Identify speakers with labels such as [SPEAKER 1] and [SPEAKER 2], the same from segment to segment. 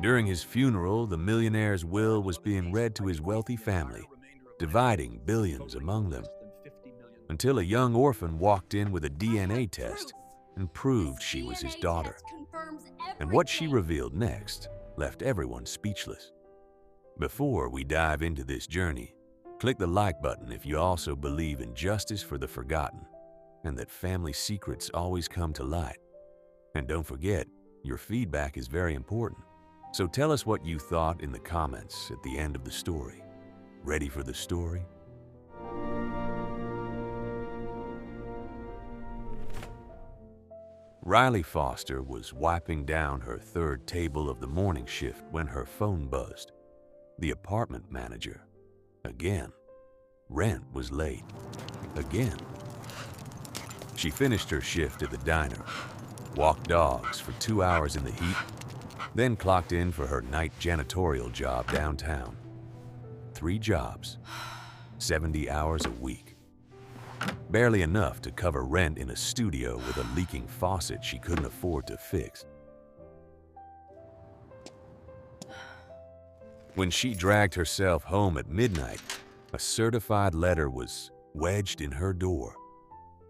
[SPEAKER 1] During his funeral, the millionaire's will was being read to his wealthy family, dividing billions among them, until a young orphan walked in with a DNA test and proved she was his daughter. And what she revealed next left everyone speechless. Before we dive into this journey, click the like button if you also believe in justice for the forgotten and that family secrets always come to light. And don't forget, your feedback is very important. So tell us what you thought in the comments at the end of the story. Ready for the story? Riley Foster was wiping down her third table of the morning shift when her phone buzzed. The apartment manager. Again. Rent was late. Again. She finished her shift at the diner, walked dogs for 2 hours in the heat, then clocked in for her night janitorial job downtown. 3 jobs, 70 hours a week. Barely enough to cover rent in a studio with a leaking faucet she couldn't afford to fix. When she dragged herself home at midnight, a certified letter was wedged in her door.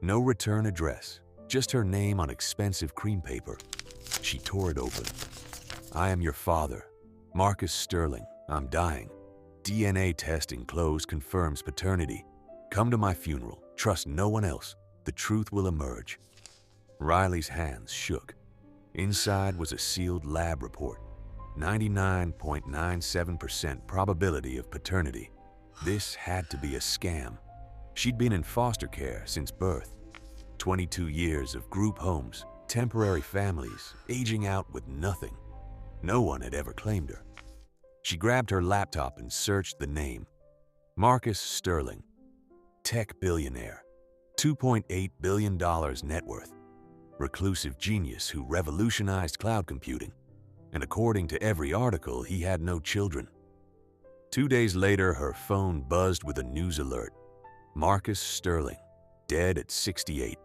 [SPEAKER 1] No return address, just her name on expensive cream paper. She tore it open. "I am your father, Marcus Sterling. I'm dying. DNA test enclosed confirms paternity. Come to my funeral. Trust no one else. The truth will emerge." Riley's hands shook. Inside was a sealed lab report. 99.97% probability of paternity. This had to be a scam. She'd been in foster care since birth. 22 years of group homes, temporary families, aging out with nothing. No one had ever claimed her. She grabbed her laptop and searched the name. Marcus Sterling. Tech billionaire. $2.8 billion net worth. Reclusive genius who revolutionized cloud computing. And according to every article, he had no children. 2 days later, her phone buzzed with a news alert. Marcus Sterling, dead at 68.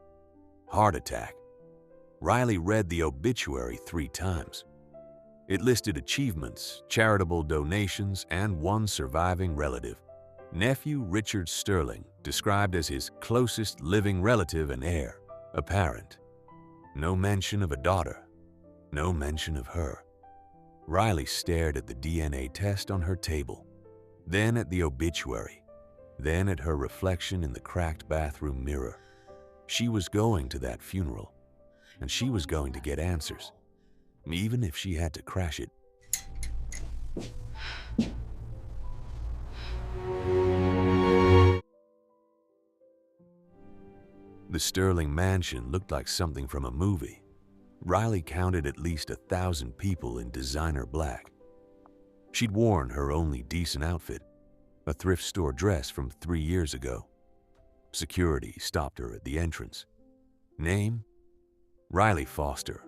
[SPEAKER 1] Heart attack. Riley read the obituary 3 times. It listed achievements, charitable donations, and one surviving relative. Nephew Richard Sterling, described as his closest living relative and heir, apparent. No mention of a daughter. No mention of her. Riley stared at the DNA test on her table, then at the obituary, then at her reflection in the cracked bathroom mirror. She was going to that funeral, and she was going to get answers, even if she had to crash it. The Sterling mansion looked like something from a movie. Riley counted at least 1,000 people in designer black. She'd worn her only decent outfit, a thrift store dress from 3 years ago. Security stopped her at the entrance. Name? Riley Foster.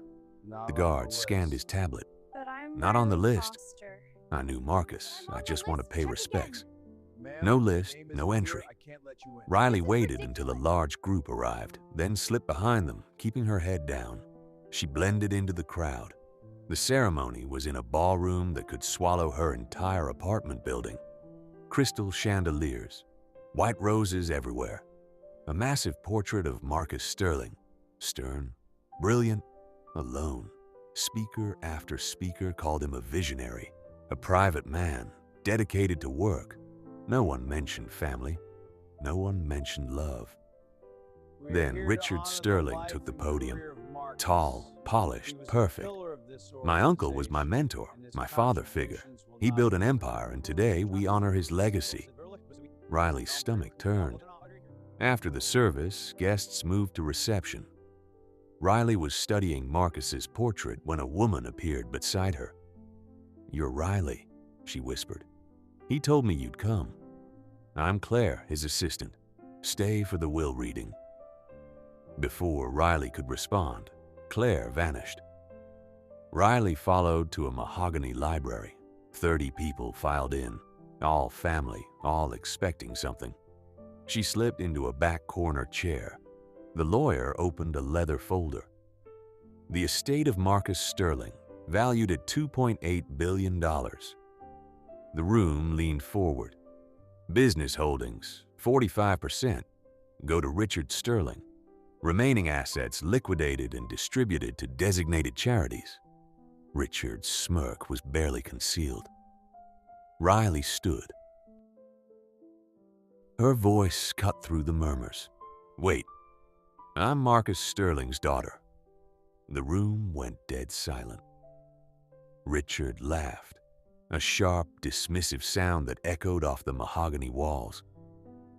[SPEAKER 1] The guard scanned his tablet. Not on the list. I knew Marcus. I just want to pay respects. No list, no entry. Riley waited until a large group arrived, then slipped behind them, keeping her head down. She blended into the crowd. The ceremony was in a ballroom that could swallow her entire apartment building. Crystal chandeliers, white roses everywhere. A massive portrait of Marcus Sterling, stern, brilliant, alone. Speaker after speaker called him a visionary, a private man, dedicated to work. No one mentioned family. No one mentioned love. Then Richard Sterling took the podium. Tall, polished, perfect. My uncle was my mentor, my father figure. He built an empire, and today we honor his legacy. Riley's stomach turned. After the service, guests moved to reception. Riley was studying Marcus's portrait when a woman appeared beside her. "You're Riley," she whispered. "He told me you'd come. I'm Claire, his assistant. Stay for the will reading." Before Riley could respond, Claire vanished. Riley followed to a mahogany library. 30 people filed in, all family, all expecting something. She slipped into a back corner chair. The lawyer opened a leather folder. The estate of Marcus Sterling, valued at $2.8 billion. The room leaned forward. Business holdings, 45%, go to Richard Sterling. Remaining assets liquidated and distributed to designated charities. Richard's smirk was barely concealed. Riley stood. Her voice cut through the murmurs. "Wait, I'm Marcus Sterling's daughter." The room went dead silent. Richard laughed, a sharp, dismissive sound that echoed off the mahogany walls.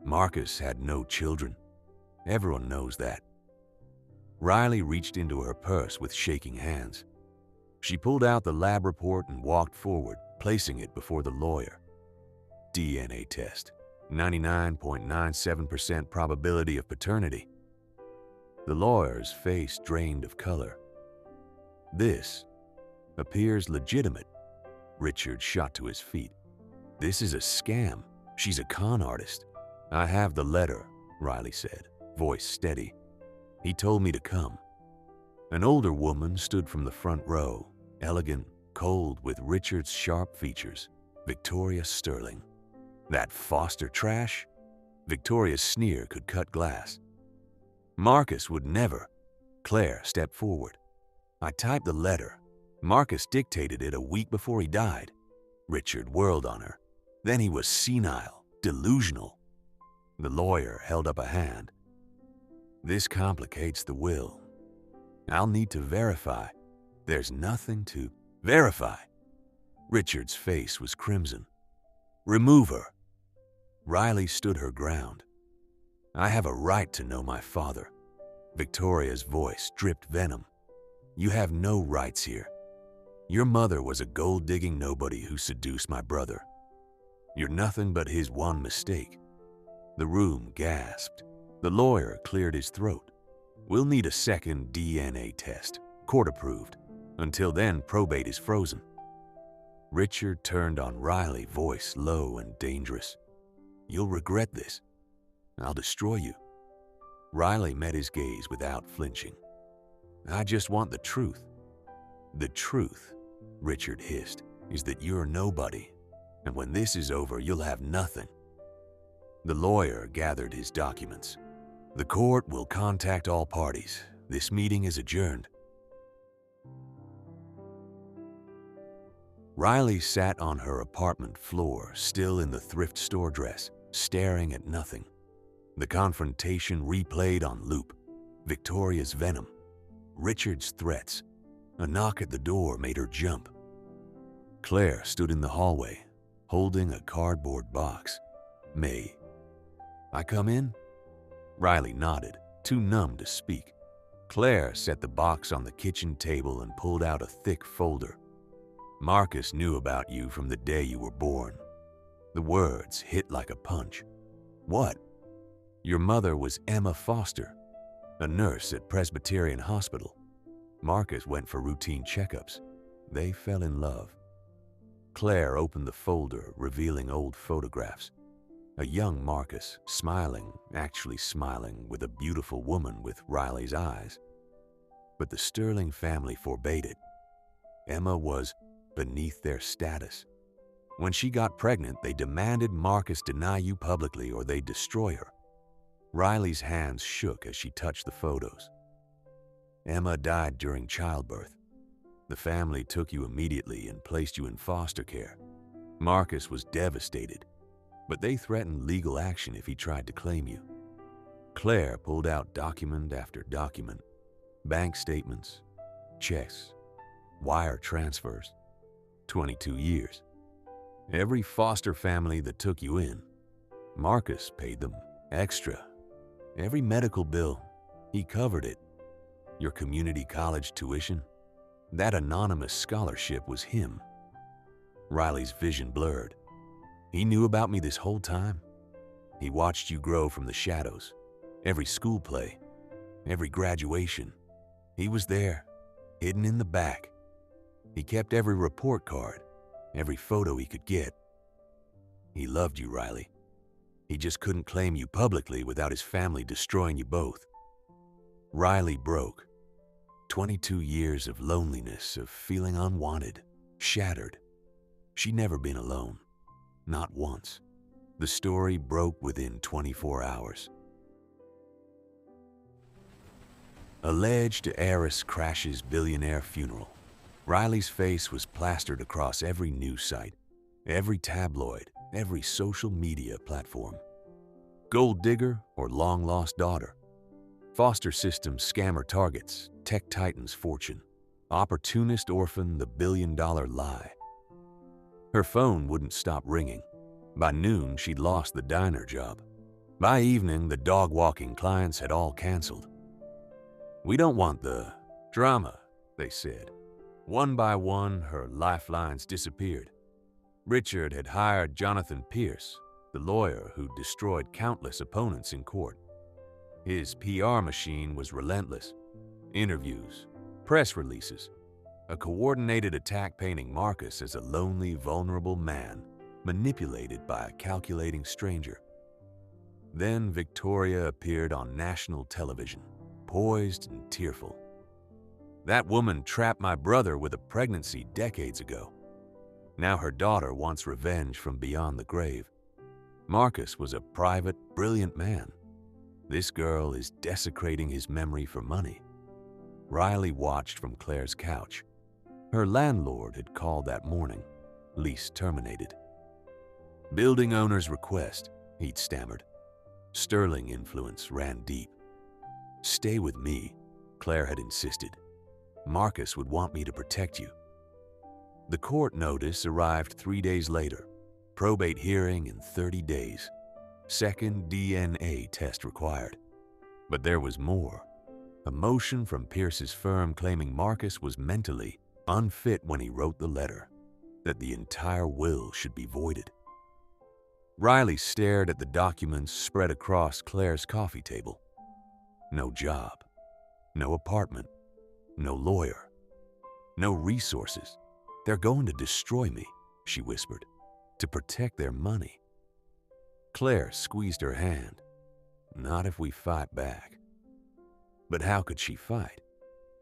[SPEAKER 1] Marcus had no children. Everyone knows that. Riley reached into her purse with shaking hands. She pulled out the lab report and walked forward, placing it before the lawyer. DNA test, 99.97% probability of paternity. The lawyer's face drained of color. "This appears legitimate." Richard shot to his feet. "This is a scam. She's a con artist." "I have the letter," Riley said, voice steady. "He told me to come." An older woman stood from the front row, elegant, cold, with Richard's sharp features. Victoria Sterling. That Foster trash? Victoria's sneer could cut glass. "Marcus would never." Claire stepped forward. "I typed the letter. Marcus dictated it a week before he died." Richard whirled on her. Then he was senile, delusional. The lawyer held up a hand. "This complicates the will. I'll need to verify." "There's nothing to verify." Richard's face was crimson. "Remove her." Riley stood her ground. "I have a right to know my father." Victoria's voice dripped venom. "You have no rights here. Your mother was a gold-digging nobody who seduced my brother. You're nothing but his one mistake." The room gasped. The lawyer cleared his throat. "We'll need a second DNA test, court approved. Until then, probate is frozen." Richard turned on Riley, voice low and dangerous. "You'll regret this. I'll destroy you." Riley met his gaze without flinching. "I just want the truth." "The truth," Richard hissed, "is that you're nobody. And when this is over, you'll have nothing." The lawyer gathered his documents. "The court will contact all parties. This meeting is adjourned." Riley sat on her apartment floor, still in the thrift store dress, staring at nothing. The confrontation replayed on loop. Victoria's venom. Richard's threats. A knock at the door made her jump. Claire stood in the hallway, holding a cardboard box. "May I come in?" Riley nodded, too numb to speak. Claire set the box on the kitchen table and pulled out a thick folder. "Marcus knew about you from the day you were born." The words hit like a punch. "What?" "Your mother was Emma Foster, a nurse at Presbyterian Hospital. Marcus went for routine checkups. They fell in love." Claire opened the folder, revealing old photographs. A young Marcus, smiling, actually smiling, with a beautiful woman with Riley's eyes. But the Sterling family forbade it. Emma was beneath their status. When she got pregnant, they demanded Marcus deny you publicly or they'd destroy her. Riley's hands shook as she touched the photos. "Emma died during childbirth. The family took you immediately and placed you in foster care. Marcus was devastated, but they threatened legal action if he tried to claim you." Claire pulled out document after document. Bank statements, checks, wire transfers. 22 years. Every foster family that took you in, Marcus paid them extra. Every medical bill, he covered it. Your community college tuition, that anonymous scholarship was him. Riley's vision blurred. "He knew about me this whole time. He watched you grow from the shadows. Every school play, every graduation. He was there, hidden in the back. He kept every report card, every photo he could get. He loved you, Riley. He just couldn't claim you publicly without his family destroying you both." Riley broke. 22 years of loneliness, of feeling unwanted, shattered. She'd never been alone. Not once. The story broke within 24 hours. Alleged heiress crashes billionaire funeral. Riley's face was plastered across every news site, every tabloid, every social media platform. Gold digger or long-lost daughter? Foster system scammer targets, tech titan's fortune. Opportunist orphan, the billion-dollar lie. Her phone wouldn't stop ringing. By noon, she'd lost the diner job. By evening, the dog-walking clients had all canceled. "We don't want the drama," they said. One by one, her lifelines disappeared. Richard had hired Jonathan Pierce, the lawyer who destroyed countless opponents in court. His PR machine was relentless. Interviews, press releases, a coordinated attack painting Marcus as a lonely, vulnerable man manipulated by a calculating stranger. Then Victoria appeared on national television, poised and tearful. "That woman trapped my brother with a pregnancy decades ago. Now her daughter wants revenge from beyond the grave. Marcus was a private, brilliant man. This girl is desecrating his memory for money." Riley watched from Claire's couch. Her landlord had called that morning, lease terminated. "Building owner's request," he'd stammered. Sterling influence ran deep. "Stay with me," Claire had insisted. "Marcus would want me to protect you." The court notice arrived 3 days later. Probate hearing in 30 days. Second DNA test required. But there was more. A motion from Pierce's firm claiming Marcus was mentally unfit when he wrote the letter, that the entire will should be voided. Riley stared at the documents spread across Claire's coffee table. No job, no apartment, no lawyer, no resources. "They're going to destroy me," she whispered, "to protect their money." Claire squeezed her hand. "Not if we fight back." But how could she fight?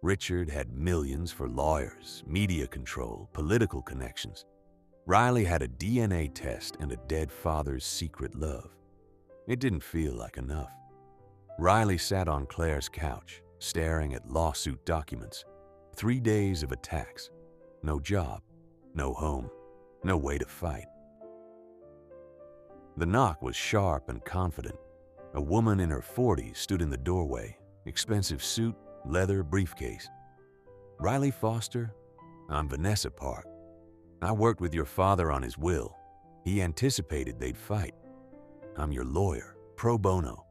[SPEAKER 1] Richard had millions for lawyers, media control, political connections. Riley had a DNA test and a dead father's secret love. It didn't feel like enough. Riley sat on Claire's couch, staring at lawsuit documents. 3 days of attacks. No job, no home, no way to fight. The knock was sharp and confident. A woman in her 40s stood in the doorway, expensive suit, leather briefcase. "Riley Foster, I'm Vanessa Park. I worked with your father on his will. He anticipated they'd fight. I'm your lawyer, pro bono.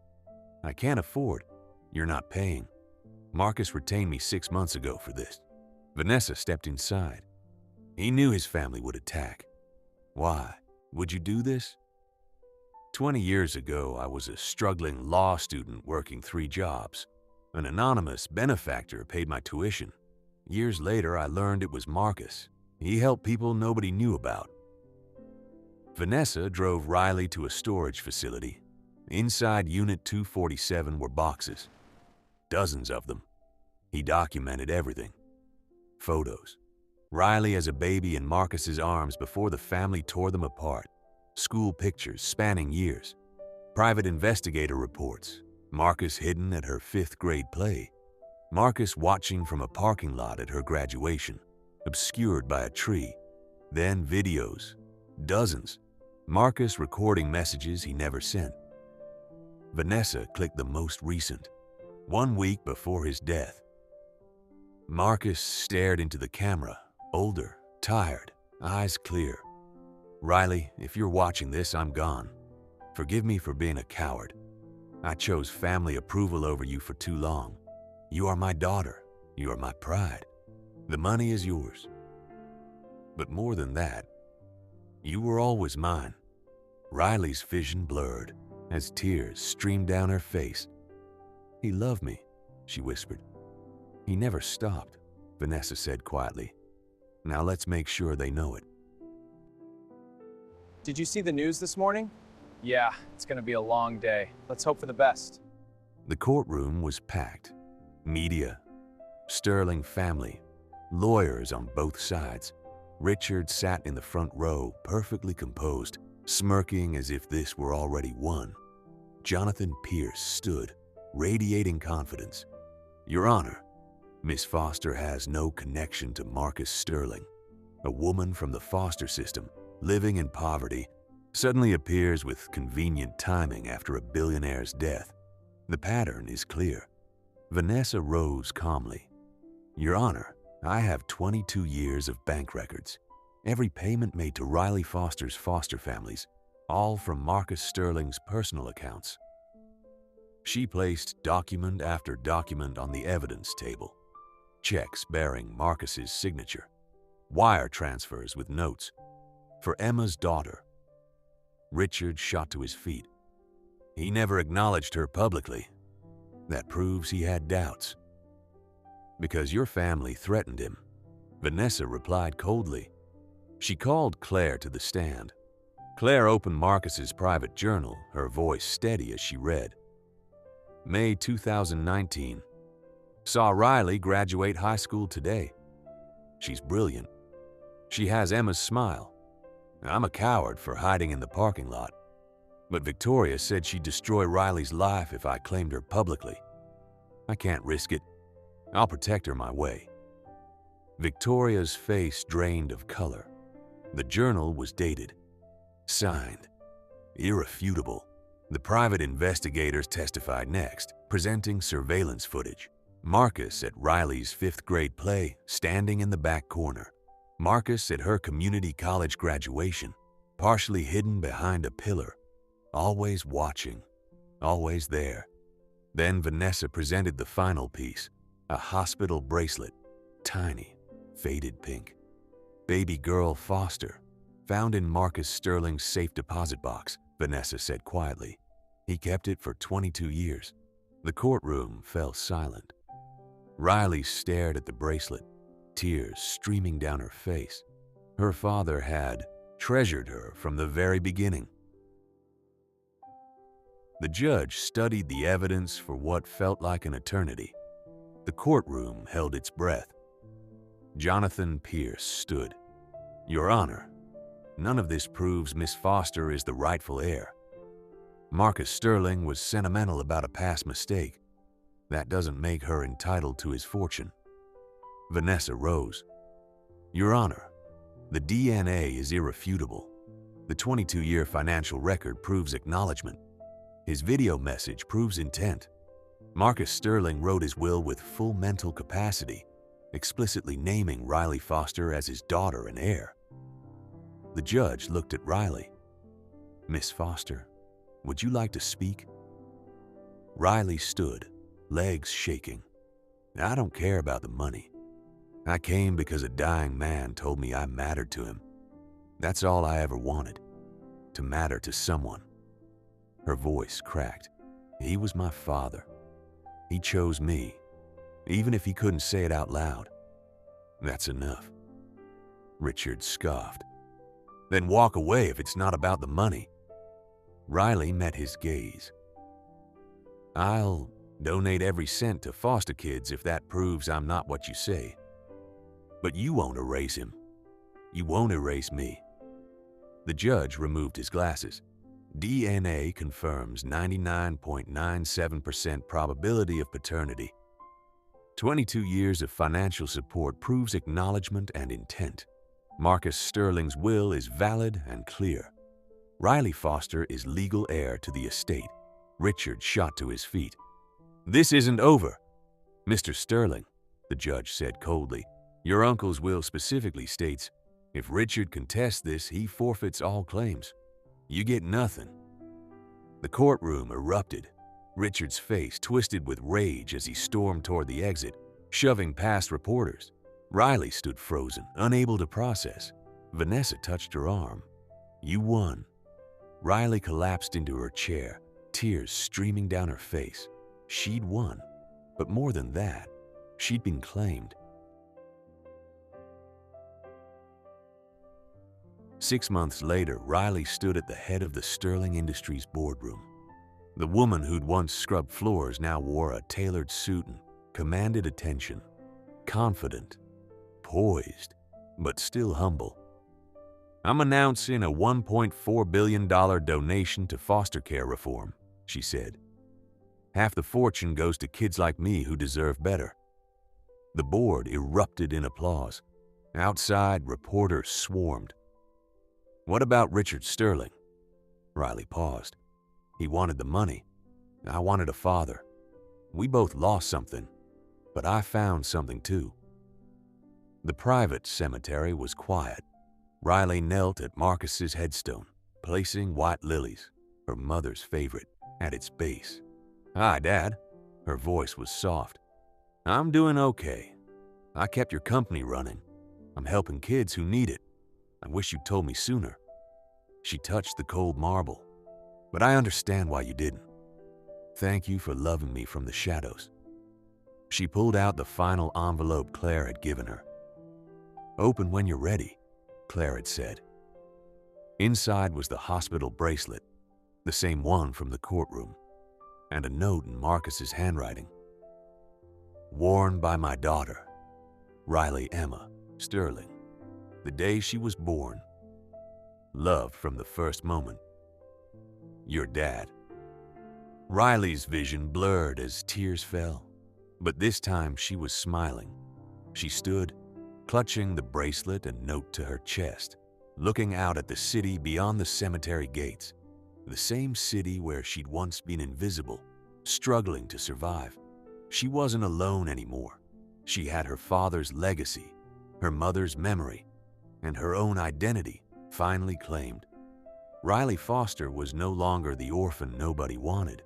[SPEAKER 1] I can't afford. You're not paying. Marcus retained me 6 months ago for this." Vanessa stepped inside. "He knew his family would attack. Why? Would you do this?" 20 years ago, I was a struggling law student working 3 jobs. An anonymous benefactor paid my tuition. Years later, I learned it was Marcus. He helped people nobody knew about. Vanessa drove Riley to a storage facility. Inside Unit 247 were boxes. Dozens of them. He documented everything. Photos. Riley as a baby in Marcus's arms before the family tore them apart. School pictures spanning years. Private investigator reports. Marcus hidden at her 5th grade play. Marcus watching from a parking lot at her graduation, obscured by a tree. Then videos. Dozens. Marcus recording messages he never sent. Vanessa clicked the most recent. 1 week before his death. Marcus stared into the camera, older, tired, eyes clear. "Riley, if you're watching this, I'm gone. Forgive me for being a coward. I chose family approval over you for too long. You are my daughter. You are my pride. The money is yours. But more than that, you were always mine." Riley's vision blurred as tears streamed down her face. "He loved me," she whispered. "He never stopped," Vanessa said quietly. "Now let's make sure they know it."
[SPEAKER 2] Did you see the news this morning? Yeah, it's gonna be a long day. Let's hope for the best.
[SPEAKER 1] The courtroom was packed. Media, Sterling family, lawyers on both sides. Richard sat in the front row, perfectly composed, smirking as if this were already won. Jonathan Pierce stood, radiating confidence. "Your Honor, Miss Foster has no connection to Marcus Sterling. A woman from the foster system, living in poverty, suddenly appears with convenient timing after a billionaire's death. The pattern is clear." Vanessa rose calmly. "Your Honor, I have 22 years of bank records. Every payment made to Riley Foster's foster families, all from Marcus Sterling's personal accounts." She placed document after document on the evidence table. Checks bearing Marcus's signature. Wire transfers with notes. For Emma's daughter. Richard shot to his feet. "He never acknowledged her publicly. That proves he had doubts." "Because your family threatened him," Vanessa replied coldly. She called Claire to the stand. Claire opened Marcus's private journal, her voice steady as she read. May 2019. Saw Riley graduate high school today. She's brilliant. She has Emma's smile. I'm a coward for hiding in the parking lot. But Victoria said she'd destroy Riley's life if I claimed her publicly. I can't risk it. I'll protect her my way. Victoria's face drained of color. The journal was dated. Signed. Irrefutable. The private investigators testified next, presenting surveillance footage. Marcus at Riley's 5th grade play, standing in the back corner. Marcus at her community college graduation, partially hidden behind a pillar. Always watching. Always there. Then Vanessa presented the final piece, a hospital bracelet, tiny, faded pink. Baby girl Foster, found in Marcus Sterling's safe deposit box, Vanessa said quietly. He kept it for 22 years. The courtroom fell silent. Riley stared at the bracelet, tears streaming down her face. Her father had treasured her from the very beginning. The judge studied the evidence for what felt like an eternity. The courtroom held its breath. Jonathan Pierce stood. Your Honor, none of this proves Miss Foster is the rightful heir. Marcus Sterling was sentimental about a past mistake. That doesn't make her entitled to his fortune. Vanessa rose. Your Honor, the DNA is irrefutable. The 22-year financial record proves acknowledgement. His video message proves intent. Marcus Sterling wrote his will with full mental capacity, explicitly naming Riley Foster as his daughter and heir. The judge looked at Riley. Miss Foster, would you like to speak? Riley stood, legs shaking. I don't care about the money. I came because a dying man told me I mattered to him. That's all I ever wanted, to matter to someone. Her voice cracked. He was my father. He chose me, even if he couldn't say it out loud. That's enough. Richard scoffed. Then walk away if it's not about the money. Riley met his gaze. I'll donate every cent to foster kids if that proves I'm not what you say. But you won't erase him. You won't erase me. The judge removed his glasses. DNA confirms 99.97% probability of paternity. 22 years of financial support proves acknowledgement and intent. Marcus Sterling's will is valid and clear. Riley Foster is legal heir to the estate. Richard shot to his feet. This isn't over. Mr. Sterling, the judge said coldly, your uncle's will specifically states, if Richard contests this, he forfeits all claims. You get nothing. The courtroom erupted. Richard's face twisted with rage as he stormed toward the exit, shoving past reporters. Riley stood frozen, unable to process. Vanessa touched her arm. You won. Riley collapsed into her chair, tears streaming down her face. She'd won. But more than that, she'd been claimed. 6 months later, Riley stood at the head of the Sterling Industries boardroom. The woman who'd once scrubbed floors now wore a tailored suit and commanded attention. confident, poised, but still humble. "I'm announcing a $1.4 billion donation to foster care reform," she said. "Half the fortune goes to kids like me who deserve better." The board erupted in applause. Outside, reporters swarmed. "What about Richard Sterling?" Riley paused. "He wanted the money. I wanted a father. We both lost something, but I found something too." The private cemetery was quiet. Riley knelt at Marcus's headstone, placing white lilies, her mother's favorite, at its base. "Hi, Dad." Her voice was soft. "I'm doing okay. I kept your company running. I'm helping kids who need it. I wish you'd told me sooner." She touched the cold marble. "But I understand why you didn't. Thank you for loving me from the shadows." She pulled out the final envelope Claire had given her. "Open when you're ready," Claire had said. Inside was the hospital bracelet, the same one from the courtroom, and a note in Marcus's handwriting. "Worn by my daughter, Riley Emma Sterling, the day she was born. Loved from the first moment. Your dad." Riley's vision blurred as tears fell, but this time she was smiling. She stood, clutching the bracelet and note to her chest, looking out at the city beyond the cemetery gates, the same city where she'd once been invisible, struggling to survive. She wasn't alone anymore. She had her father's legacy, her mother's memory, and her own identity finally claimed. Riley Foster was no longer the orphan nobody wanted.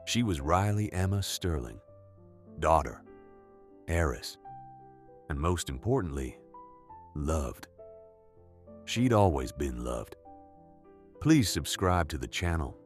[SPEAKER 1] She was Riley Emma Sterling, daughter, heiress, and most importantly, loved. She'd always been loved. Please subscribe to the channel